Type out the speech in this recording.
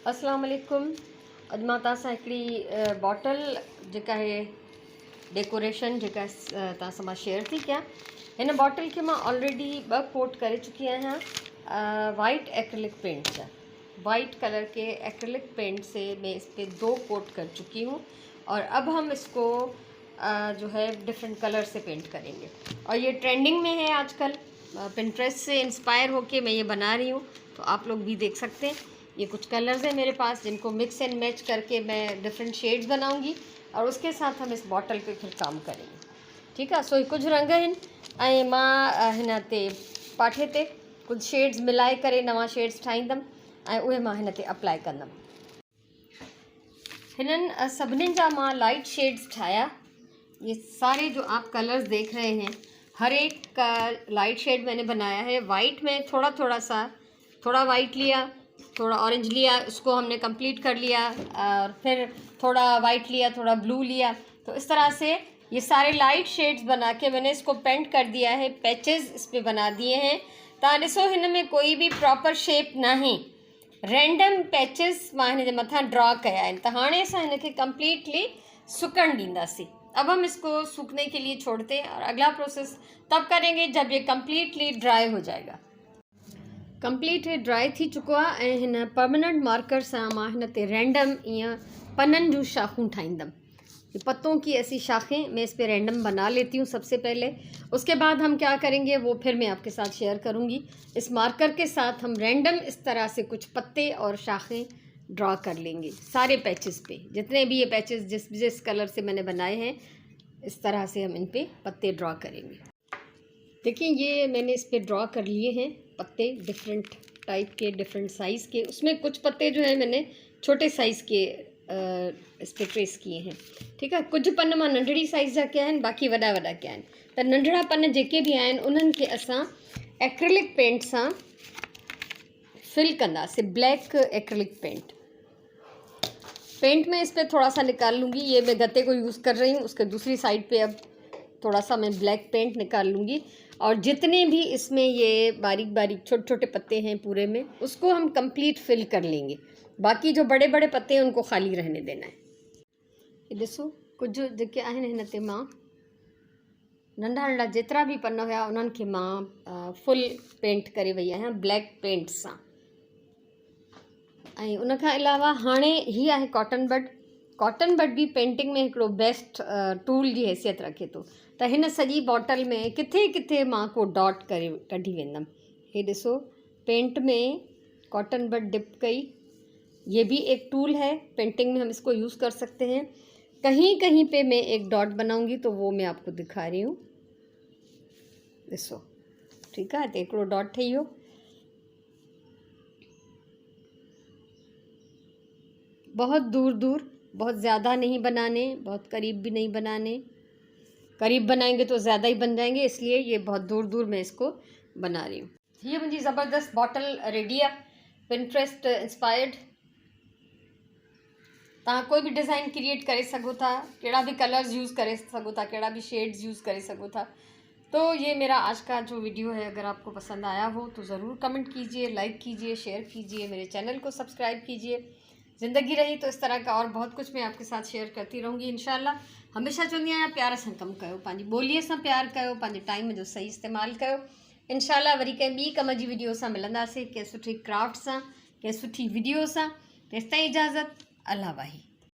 अस्सलाम वालेकुम। अॼु मां तव्हां सां हिकिड़ी बॉटल जेका आहे डेकोरेशन जेका तव्हां सां मां शेयर थी कयां। हिन बॉटल खे मां ऑलरेडी 2 कोट करे चुकी आहियां वाइट एक्रिलिक पेंट से। वाइट कलर के एक्रिलिक पेंट से मैं इस पर 2 कोट कर चुकी हूँ और अब हम इसको जो है डिफरेंट कलर से पेंट करेंगे। और ये ट्रेंडिंग में है आजकल, पिंटरेस्ट से इंस्पायर होके मैं ये बना रही हूँ, तो आप लोग भी देख सकते हैं। ये कुछ कलर्स हैं मेरे पास जिनको मिक्स एंड मैच करके मैं डिफरेंट शेड्स बनाऊंगी और उसके साथ हम इस बॉटल पे फिर काम करेंगे। ठीक है। सो ये कुछ रंग आहिनि ऐं मां हिन ते पाठे ते कुछ शेड्स मिलाए करे नवा शेड्स ठाहींदमि ऐं उहे मां हिन ते अप्लाई कंदमि। हिननि सभिनीनि जा मां लाइट शेड्स ठाया। ये सारे जो आप कलर्स देख रहे हैं, हर एक का लाइट शेड मैंने बनाया है। वाइट में थोड़ा वाइट लिया, थोड़ा ऑरेंज लिया, उसको हमने कंप्लीट कर लिया, और फिर थोड़ा वाइट लिया, थोड़ा ब्लू लिया। तो इस तरह से ये सारे लाइट शेड्स बना के मैंने इसको पेंट कर दिया है। पैचेस इस पर बना दिए हैं। तव्हां ॾिसो हिन में कोई भी प्रॉपर शेप नहीं, रैंडम पैचेस मां हिन जे मथां ड्रॉ कया आहिनि। त हाणे असां हिन खे कंप्लीटली सुकण ॾींदासीं। अब हम इसको सूखने के लिए छोड़ते हैं और अगला प्रोसेस तब करेंगे जब ये कंप्लीटली ड्राई हो जाएगा। कंप्लीट ड्राई थी चुको आहे ऐं हिन परमानेंट मार्कर से मां हिन ते रैंडम ईअं पननि जूं शाखूं ठाहींदमि। ये पत्तों की ऐसी शाखें मैं इस पे रैंडम बना लेती हूँ सबसे पहले। उसके बाद हम क्या करेंगे वो फिर मैं आपके साथ शेयर करूँगी। इस मार्कर के साथ हम रैंडम इस तरह से कुछ पत्ते और शाखें ड्रॉ कर लेंगे सारे पैचेस पे। जितने भी ये पैचेस जिस कलर से मैंने बनाए हैं, इस तरह से हम इन पे पत्ते ड्रॉ करेंगे। देखिए ये मैंने इस पे ड्रॉ कर लिए हैं पत्ते, डिफरेंट टाइप के, डिफरेंट साइज़ के। उसमें कुछ पत्ते जो है मैंने छोटे साइज़ के इस पे ट्रेस किए हैं। ठीक है। कुछ पन मां नंढड़ी साइज़ जा कया आहिनि, बाक़ी वॾा वॾा कया आहिनि। त नंढड़ा पन जेके भी आहिनि उन्हनि खे असां एक्रिलिक पेंट सां फिल कंदासीं। ब्लैक एक्रिलिक पेंट में इस पर थोड़ा सा निकाल लूँगी। ये मैं गत्ते को यूज़ कर रही हूँ, उसके दूसरी साइड पे अब थोड़ा सा मैं ब्लैक पेंट निकाल लूँगी। और जितने भी इसमें ये बारीक बारीक छोटे छोटे पत्ते हैं पूरे में, उसको हम कंप्लीट फिल कर लेंगे। बाकी जो बड़े बड़े पत्ते हैं उनको खाली रहने देना है। ये ॾिसो कुछ जेके आहिनि हिन ते मां नंढा नंढा जेतिरा भी पन हुआ उन्हनि खे मां फुल पेंट करे वई आहियां ब्लैक पेंट सां। ऐं उन खां अलावा हाणे ही आहे कॉटन बड। कॉटन बड भी पेंटिंग में हिकिड़ो बेस्ट टूल जी हैसियत रखे थो। त हिन सॼी बॉटल में किथे किथे मां को डॉट करे कढी वेंदमि। हे ॾिसो पेंट में कॉटन बड डिप कई। ये भी एक टूल है, पेंटिंग में हम इसको यूज़ कर सकते हैं। कहीं कहीं पे मैं एक डॉट बनाऊंगी तो वो मैं आपको दिखा रही हूँ। ॾिसो ठीक है। तो हिकिड़ो डॉट ठही वियो। बहुत दूर दूर, बहुत ज़्यादा नहीं बनाने, बहुत करीब भी नहीं बनाने। करीब बनाएंगे तो ज़्यादा ही बन जाएंगे, इसलिए ये बहुत दूर दूर मैं इसको बना रही हूँ। ये मुझी ज़बरदस्त बॉटल रेडी है, पिंटरेस्ट इंस्पायर्ड। तव्हां कोई भी डिज़ाइन क्रिएट करे सको था, कहिड़ा भी कलर्स यूज़ करे सको था, कहिड़ा भी शेड्स यूज़ करे सको था। तो ये मेरा आज का जो वीडियो है, अगर आपको पसंद आया हो तो ज़रूर कमेंट कीजिए, लाइक कीजिए, शेयर कीजिए, मेरे चैनल को सब्सक्राइब कीजिए। ज़िंदगी रही तो इस तरह का और बहुत कुछ मैं आपके साथ शेयर करती रहूँगी इंशाल्लाह। हमेशा चवंदी आहियां प्यार सां कमु कयो, पंहिंजी ॿोलीअ सां प्यार कयो, पंहिंजे टाइम जो सही इस्तेमालु कयो। इंशाल्लाह वरी कंहिं ॿी कम जी वीडियो सां मिलंदासीं, कंहिं सुठी क्राफ्ट सां, कंहिं सुठी वीडियो सां। तेसिताईं इजाज़त, अल्लाह वाही।